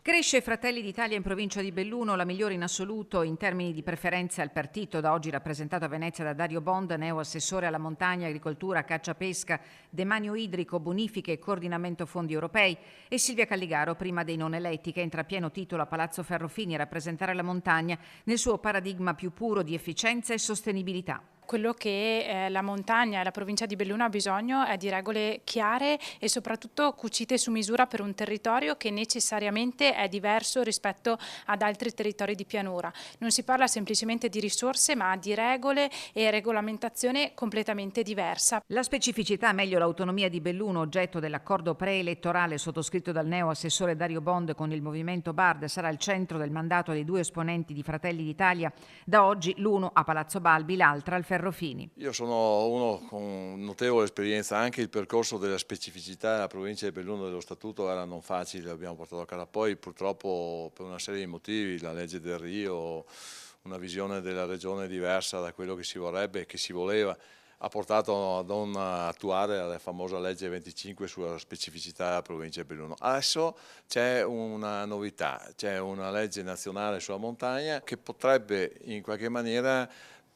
Cresce Fratelli d'Italia in provincia di Belluno, la migliore in assoluto in termini di preferenze al partito, da oggi rappresentato a Venezia da Dario Bond, neo assessore alla montagna, agricoltura, caccia pesca, demanio idrico, bonifiche e coordinamento fondi europei, e Silvia Calligaro, prima dei non eletti, che entra a pieno titolo a Palazzo Ferrofini a rappresentare la montagna nel suo paradigma più puro di efficienza e sostenibilità. Quello che la montagna e la provincia di Belluno ha bisogno è di regole chiare e soprattutto cucite su misura per un territorio che necessariamente è diverso rispetto ad altri territori di pianura. Non si parla semplicemente di risorse, ma di regole e regolamentazione completamente diversa. La specificità, meglio l'autonomia di Belluno, oggetto dell'accordo preelettorale sottoscritto dal neo assessore Dario Bond con il movimento Bard, sarà il centro del mandato dei due esponenti di Fratelli d'Italia, da oggi l'uno a Palazzo Balbi, l'altra al Ferrofini. Io sono uno con notevole esperienza, anche il percorso della specificità della provincia di Belluno dello Statuto era non facile, l'abbiamo portato a casa. Poi purtroppo per una serie di motivi, la legge del Rio, una visione della regione diversa da quello che si vorrebbe e che si voleva, ha portato a non attuare la famosa legge 25 sulla specificità della provincia di Belluno. Adesso c'è una novità, c'è una legge nazionale sulla montagna che potrebbe in qualche maniera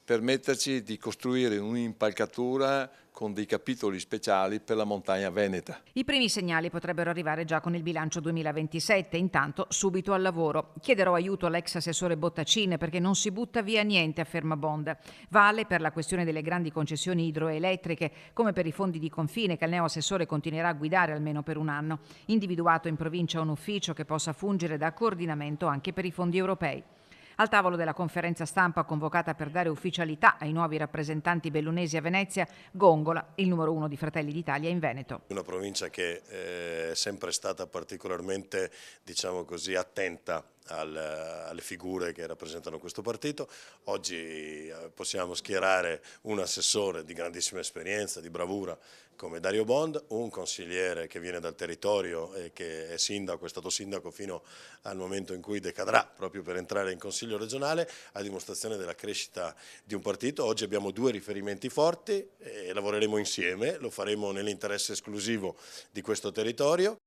permetterci di costruire un'impalcatura con dei capitoli speciali per la montagna veneta. I primi segnali potrebbero arrivare già con il bilancio 2027, intanto subito al lavoro. Chiederò aiuto all'ex assessore Bottacin perché non si butta via niente, afferma Bond. Vale per la questione delle grandi concessioni idroelettriche, come per i fondi di confine che il neo assessore continuerà a guidare almeno per un anno. Individuato in provincia un ufficio che possa fungere da coordinamento anche per i fondi europei. Al tavolo della conferenza stampa convocata per dare ufficialità ai nuovi rappresentanti bellunesi a Venezia, Gongola, il numero uno di Fratelli d'Italia in Veneto. Una provincia che è sempre stata particolarmente, diciamo così, attenta alle figure che rappresentano questo partito. Oggi possiamo schierare un assessore di grandissima esperienza, di bravura come Dario Bond, un consigliere che viene dal territorio e che è sindaco, è stato sindaco fino al momento in cui decadrà proprio per entrare in consiglio regionale, a dimostrazione della crescita di un partito. Oggi abbiamo due riferimenti forti e lavoreremo insieme, lo faremo nell'interesse esclusivo di questo territorio.